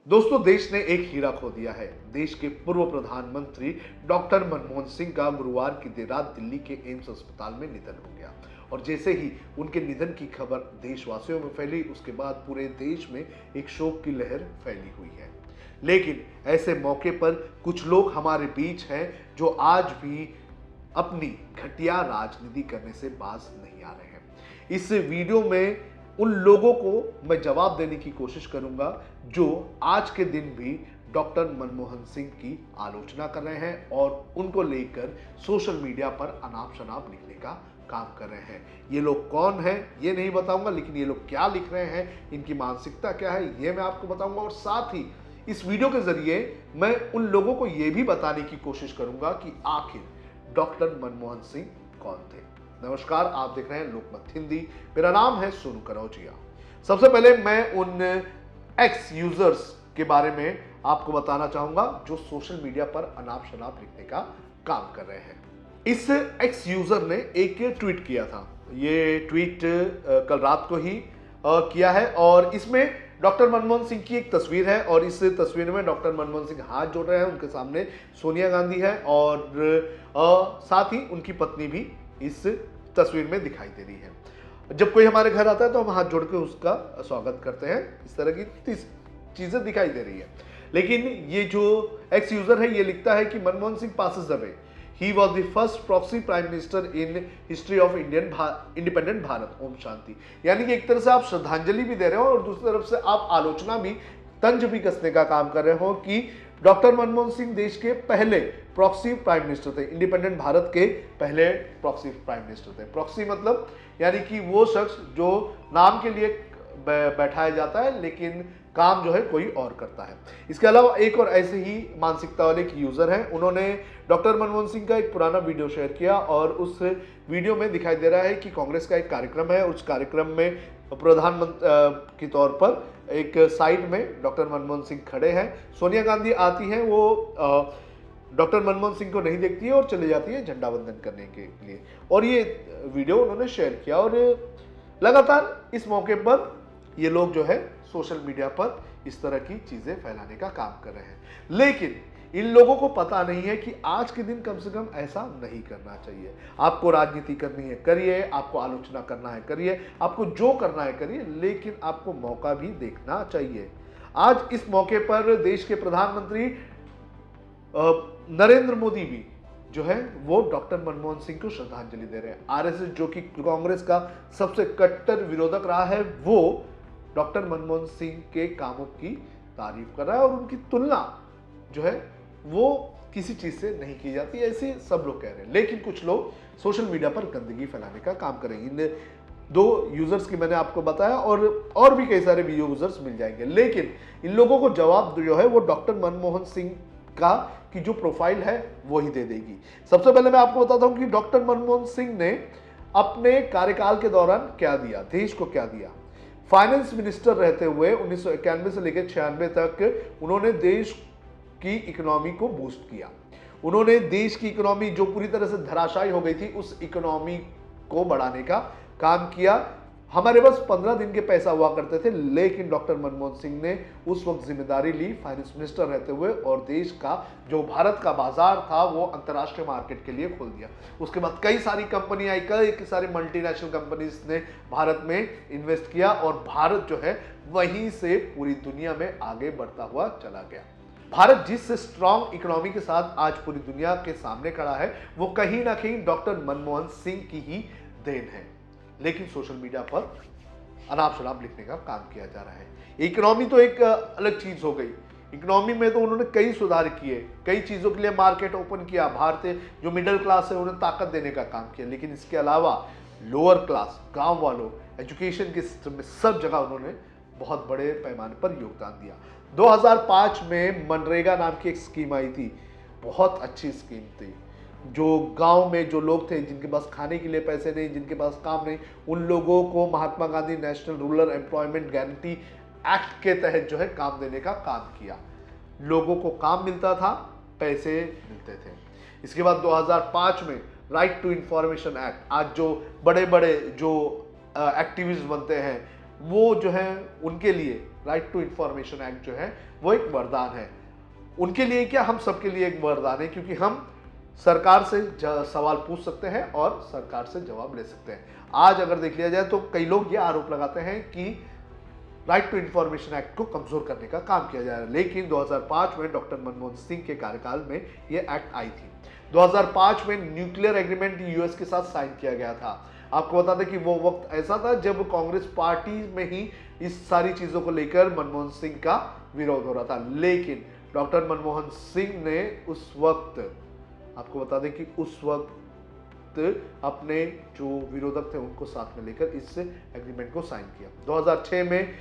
दोस्तों, देश ने एक हीरा खो दिया है। देश के पूर्व प्रधानमंत्री डॉक्टर मनमोहन सिंह का गुरुवार की देर रात दिल्ली के एम्स अस्पताल में निधन हो गया। और जैसे ही उनके निधन की खबर देशवासियों में फैली, उसके बाद पूरे देश में एक शोक की लहर फैली हुई है। लेकिन ऐसे मौके पर कुछ लोग हमारे बीच हैं जो आज भी अपनी घटिया राजनीति करने से बाज नहीं आ रहे हैं। इस वीडियो में उन लोगों को मैं जवाब देने की कोशिश करूंगा जो आज के दिन भी डॉक्टर मनमोहन सिंह की आलोचना कर रहे हैं और उनको लेकर सोशल मीडिया पर अनाप शनाप लिखने का काम कर रहे हैं। ये लोग कौन हैं ये नहीं बताऊंगा, लेकिन ये लोग क्या लिख रहे हैं, इनकी मानसिकता क्या है, ये मैं आपको बताऊंगा। और साथ ही इस वीडियो के जरिए मैं उन लोगों को यह भी बताने की कोशिश करूंगा कि आखिर डॉक्टर मनमोहन सिंह कौन थे। नमस्कार, आप देख रहे हैं लोकमत हिंदी। मेरा नाम है सोनू कनौजिया। सबसे पहले मैं उन एक्स यूजर्स के बारे में आपको बताना चाहूंगा जो सोशल मीडिया पर अनाप शनाप लिखने का काम कर रहे हैं। इस एक्स यूजर ने एक ट्वीट किया था। ये ट्वीट कल रात को ही किया है और इसमें डॉक्टर मनमोहन सिंह की एक तस्वीर है और इस तस्वीर में डॉक्टर मनमोहन सिंह हाथ जोड़ रहे हैं। उनके सामने सोनिया गांधी है और साथ ही उनकी पत्नी भी इस तस्वीर में दिखाई दे रही है। जब कोई हमारे घर आता है तो हम हाथ जोड़ के उसका स्वागत करते हैं। इस तरह की चीजें दिखाई दे रही है। लेकिन ये जो एक्स यूजर है ये लिखता है कि Manmohan Singh passes away, he was the first proxy prime minister in history of independent Bharat, ओम शांति। यानी कि एक तरह से आप श्रद्धांजलि भी दे रहे हो और दूसरी तरफ से आप आलोचना भी, तंज भी कसने का काम कर रहे हो कि डॉक्टर मनमोहन सिंह देश के पहले प्रॉक्सी प्राइम मिनिस्टर थे, इंडिपेंडेंट भारत के पहले प्रॉक्सी प्राइम मिनिस्टर थे। प्रॉक्सी मतलब यानी कि वो शख्स जो नाम के लिए बैठाया जाता है लेकिन काम जो है कोई और करता है। इसके अलावा एक और ऐसे ही मानसिकता वाले एक यूजर हैं। उन्होंने डॉक्टर मनमोहन सिंह का एक पुराना वीडियो शेयर किया और उस वीडियो में दिखाई दे रहा है कि कांग्रेस का एक कार्यक्रम है। उस कार्यक्रम में प्रधानमंत्री के तौर पर एक साइड में डॉक्टर मनमोहन सिंह खड़े हैं। सोनिया गांधी आती हैं, वो डॉक्टर मनमोहन सिंह को नहीं देखती है और चले जाती है झंडा वंदन करने के लिए। और ये वीडियो उन्होंने शेयर किया और लगातार इस मौके पर ये लोग जो है सोशल मीडिया पर इस तरह की चीजें फैलाने का काम कर रहे हैं। लेकिन इन लोगों को पता नहीं है कि आज के दिन कम से कम ऐसा नहीं करना चाहिए। आपको राजनीति करनी है करिए, आपको आलोचना करना है करिए, आपको जो करना है करिए, लेकिन आपको मौका भी देखना चाहिए। आज इस मौके पर देश के प्रधानमंत्री नरेंद्र मोदी भी जो है वो डॉक्टर मनमोहन सिंह को श्रद्धांजलि दे रहे हैं। आरएसएस जो कि कांग्रेस का सबसे कट्टर विरोधक रहा है, वो डॉक्टर मनमोहन सिंह के कामों की तारीफ कर रहा है और उनकी तुलना जो है वो किसी चीज से नहीं की जाती, ऐसे सब लोग कह रहे हैं। लेकिन कुछ लोग सोशल मीडिया पर गंदगी फैलाने का काम करेंगे। इन दो यूजर्स की मैंने आपको बताया और भी कई सारे यूजर्स मिल जाएंगे। लेकिन इन लोगों को जवाब जो है वो डॉक्टर मनमोहन सिंह का की जो प्रोफाइल है वो ही दे देगी। सबसे पहले मैं आपको बताता हूं कि डॉक्टर मनमोहन सिंह ने अपने कार्यकाल के दौरान क्या दिया, देश को क्या दिया। फाइनेंस मिनिस्टर रहते हुए 1991 से लेकर 96 तक उन्होंने देश की इकोनॉमी को बूस्ट किया। उन्होंने देश की इकोनॉमी जो पूरी तरह से धराशायी हो गई थी, उस इकोनॉमी को बढ़ाने का काम किया। हमारे पास 15 दिन के पैसा हुआ करते थे, लेकिन डॉक्टर मनमोहन सिंह ने उस वक्त जिम्मेदारी ली फाइनेंस मिनिस्टर रहते हुए और देश का जो भारत का बाजार था वो अंतर्राष्ट्रीय मार्केट के लिए खोल दिया। उसके बाद कई सारी कंपनी आई, कई सारी मल्टीनेशनल कंपनीज ने भारत में इन्वेस्ट किया और भारत जो है वहीं से पूरी दुनिया में आगे बढ़ता हुआ चला गया। भारत जिस स्ट्रॉन्ग इकोनॉमी के साथ आज पूरी दुनिया के सामने खड़ा है वो कहीं ना कहीं डॉक्टर मनमोहन सिंह की ही देन है। लेकिन सोशल मीडिया पर अनाप शनाप लिखने का काम किया जा रहा है। इकोनॉमी तो एक अलग चीज हो गई। इकोनॉमी में तो उन्होंने कई सुधार किए, कई चीजों के लिए मार्केट ओपन किया, भारतीय जो मिडिल क्लास है उन्हें ताकत देने का काम किया। लेकिन इसके अलावा लोअर क्लास, गांव वालों, एजुकेशन के सिस्टम में सब जगह उन्होंने बहुत बड़े पैमाने पर योगदान दिया। 2005 में मनरेगा नाम की एक स्कीम आई थी, बहुत अच्छी स्कीम थी। जो गांव में जो लोग थे जिनके पास खाने के लिए पैसे नहीं, जिनके पास काम नहीं, उन लोगों को Mahatma Gandhi national rural employment guarantee act के तहत जो है काम देने का काम किया। लोगों को काम मिलता था, पैसे मिलते थे। इसके बाद 2005 में राइट टू इंफॉर्मेशन एक्ट, आज जो बड़े बड़े जो एक्टिविस्ट बनते हैं वो जो है उनके लिए राइट टू इंफॉर्मेशन एक्ट जो है वो एक वरदान है। उनके लिए क्या, हम सबके लिए एक वरदान है, क्योंकि हम सरकार से सवाल पूछ सकते हैं और सरकार से जवाब ले सकते हैं। आज अगर देख लिया जाए तो कई लोग ये आरोप लगाते हैं कि राइट टू इंफॉर्मेशन एक्ट को कमजोर करने का काम किया जा रहा है, लेकिन 2005 में डॉक्टर मनमोहन सिंह के कार्यकाल में ये एक्ट आई थी। 2005 में न्यूक्लियर एग्रीमेंट यूएस के साथ साइन किया गया था। आपको बता दें कि वो वक्त ऐसा था जब कांग्रेस पार्टी में ही इस सारी चीजों को लेकर मनमोहन सिंह का विरोध हो रहा था, लेकिन डॉक्टर मनमोहन सिंह ने उस वक्त, आपको बता दें कि उस वक्त अपने जो विरोधक थे उनको साथ में लेकर इस एग्रीमेंट को साइन किया। 2006 में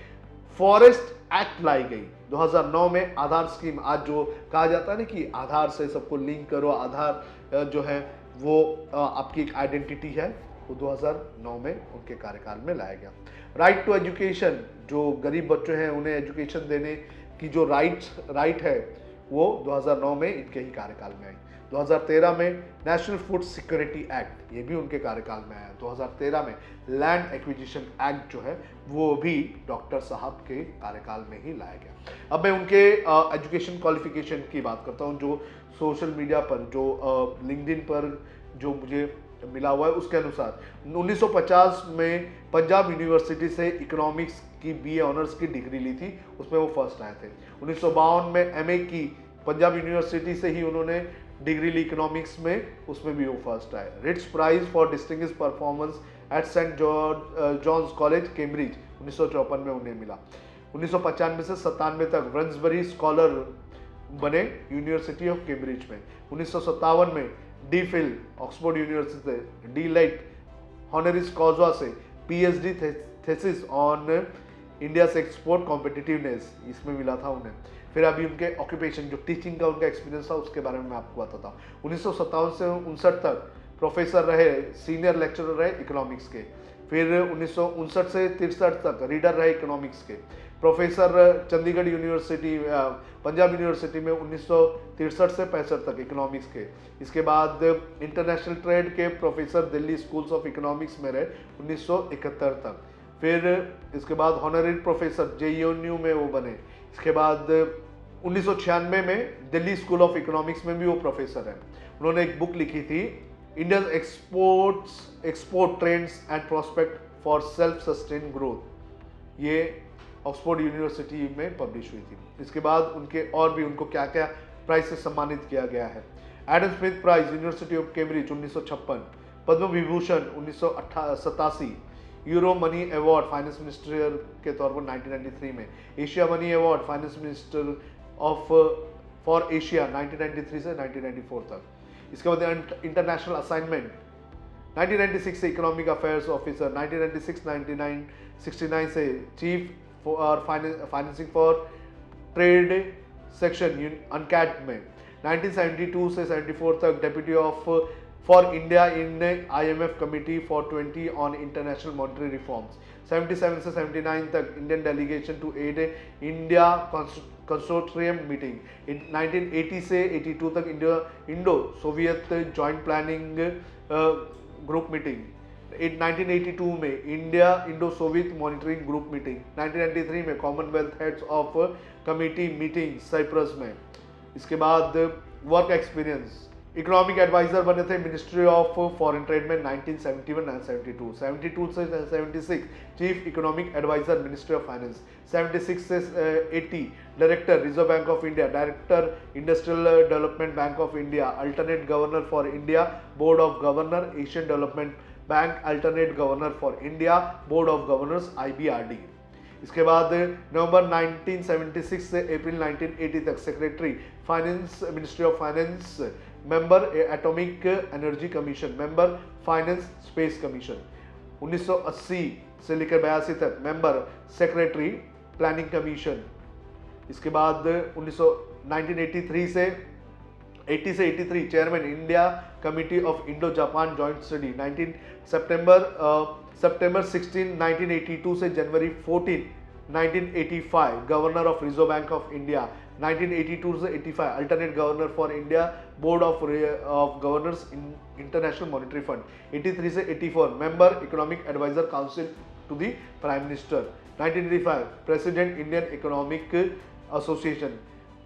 फॉरेस्ट एक्ट लाई गई। 2009 में आधार स्कीम, आज जो कहा जाता है ना कि आधार से सबको लिंक करो, आधार जो है वो आपकी एक आइडेंटिटी है, वो 2009 में उनके कार्यकाल में लाया गया। राइट टू एजुकेशन, जो गरीब बच्चे हैं उन्हें एजुकेशन देने की जो राइट है वो 2009 में इनके ही कार्यकाल में आई। 2013 में नेशनल फूड सिक्योरिटी एक्ट, ये भी उनके कार्यकाल में आया। 2013 में लैंड एक्विजिशन एक्ट जो है वो भी डॉक्टर साहब के कार्यकाल में ही लाया गया। अब मैं उनके एजुकेशन क्वालिफिकेशन की बात करता हूँ, जो सोशल मीडिया पर, जो लिंक्डइन पर जो मुझे मिला हुआ है उसके अनुसार 1950 में पंजाब यूनिवर्सिटी से इकोनॉमिक्स की बीए ऑनर्स की डिग्री ली थी, उसमें वो फर्स्ट आए थे। 1952 में एमए की पंजाब यूनिवर्सिटी से ही उन्होंने डिग्री ली इकोनॉमिक्स में, उसमें भी वो फर्स्ट आए। Wright's prize for distinguished performance at saint John's college Cambridge 1954 में उन्हें मिला। 1995 से 97 तक ब्रन्सबरी स्कॉलर बने यूनिवर्सिटी ऑफ कैम्ब्रिज में। 1957 में डी फिल ऑक्सफोर्ड यूनिवर्सिटी से डी लाइट हॉनरिस कॉज़ा से पीएचडी थेसिस ऑन इंडिया से एक्सपोर्ट कॉम्पिटिटिवनेस, इसमें मिला था उन्हें। फिर अभी उनके ऑक्यूपेशन, जो टीचिंग का उनका एक्सपीरियंस था, उसके बारे में मैं आपको बताता हूँ। 1957 से 59 तक प्रोफेसर रहे, सीनियर लेक्चरर रहे इकोनॉमिक्स के। फिर 1959 से 63 तक रीडर रहे इकोनॉमिक्स के। Professor Chandigarh university, Punjab university में 1963 से 65 तक इकोनॉमिक्स के। इसके बाद इंटरनेशनल ट्रेड के professor Delhi schools of economics में रहे 1971 तक। फिर इसके बाद हॉनररी प्रोफेसर जेएनयू में वो बने। इसके बाद 1996 में दिल्ली स्कूल ऑफ इकोनॉमिक्स में भी वो प्रोफेसर हैं। उन्होंने एक बुक लिखी थी, Indian export trends and prospect for self sustain growth, ये ऑक्सफोर्ड यूनिवर्सिटी में पब्लिश हुई थी। इसके बाद उनको क्या क्या प्राइज से सम्मानित किया गया है। Adam Smith prize university of Cambridge 1956, Padma Vibhushan 1987, euro money award finance minister के तौर पर 1993 में, Asia money award finance minister of for Asia 1993 से 1994 तक। इसके बाद इंटरनेशनल असाइनमेंट 1996 से इकोनॉमिक अफेयर्स ऑफिसर, 1969 से chief for financing for trade section UNCTAD में, 1972 से 74 तक deputy of for India in IMF committee for 20 on international monetary reforms, 77 से 79 तक Indian delegation to aid India consortium meeting, 1980 से 82 तक Indo Soviet joint planning group meeting, 1982 में India Indo Soviet monitoring group meeting, 1993 में commonwealth heads of committee meeting Cyprus में। इसके बाद work experience, economic adviser बने थे मिनिस्ट्री ऑफ फॉरेन ट्रेड में 1971 एंड 72, 72 से 76 chief economic adviser ministry of finance, 76 से 80 director reserve bank of India, director industrial development bank of India, alternate governor for India board of governor, Asian development bank alternate governor for India board of governors IBRD। इसके बाद November 1976 से April 1980 तक secretary finance ministry of finance, member atomic energy commission, member finance space commission, 1980 से लेकर 82 तक member secretary planning commission. इसके बाद 1983 से 80 से 83 chairman India committee of Indo Japan joint study, सितंबर 16 1982 से जनवरी 14 1985 governor of reserve bank of India, 1982 से 85 alternate governor for India board of governors international monetary fund, 83 से 84 member economic advisor council to the prime minister, 1985 president Indian economic association,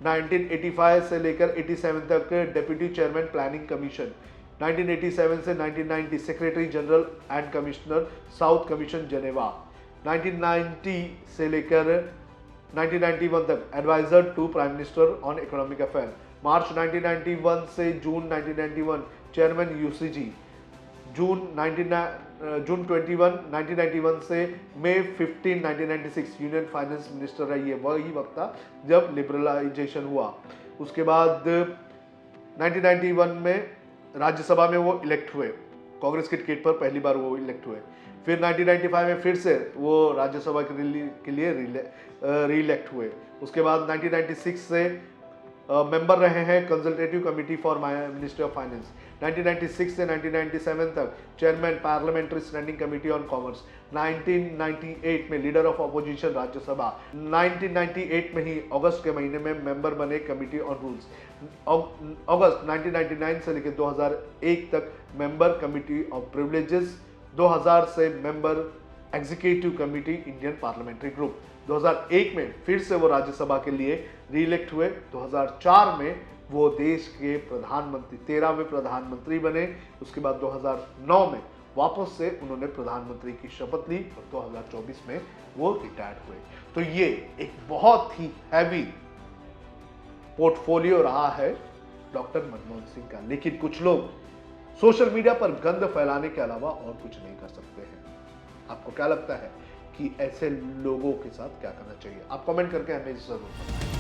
1985 से लेकर 87 तक deputy chairman planning commission, 1987 से 1990 secretary general and commissioner south commission Geneva, 1990 से लेकर 1991 तक adviser to prime minister on economic affair, मार्च 1991 से जून 1991 चेयरमैन यूसीजी, जून 21 1991 से मई 15 1996 यूनियन फाइनेंस मिनिस्टर रही है। वही वक्त था जब लिबरलाइजेशन हुआ। उसके बाद 1991 में राज्यसभा में वो इलेक्ट हुए, कांग्रेस के टिकट पर पहली बार वो इलेक्ट हुए। फिर 1995 में फिर से वो राज्यसभा के लिए री इलेक्ट हुए। उसके बाद 1996 से मेंबर रहे हैं consultative committee for ministry of finance, 1996 से 1997 तक chairman parliamentary standing committee on commerce, 1998 में लीडर ऑफ अपोजिशन राज्यसभा, 1998 में ही अगस्त के महीने में मेंबर बने कमेटी ऑन रूल्स, अगस्त 1999 से लेकर 2001 तक मेंबर कमेटी ऑफ प्रिविलेजेस, 2000 से member executive committee Indian parliamentary group, 2001 में फिर से वो राज्यसभा के लिए रीइलेक्ट हुए। 2004 में वो देश के प्रधानमंत्री 13वें प्रधानमंत्री बने। उसके बाद 2009 में वापस से उन्होंने प्रधानमंत्री की शपथ ली और 2024 में वो रिटायर्ड हुए। तो ये एक बहुत ही हैवी पोर्टफोलियो रहा है डॉक्टर मनमोहन सिंह का, लेकिन कुछ लोग सोशल मीडिया पर गंद फैलाने के अलावा और कुछ नहीं कर सकते हैं। आपको क्या लगता है कि ऐसे लोगों के साथ क्या करना चाहिए? आप कमेंट करके हमें जरूर बताएं।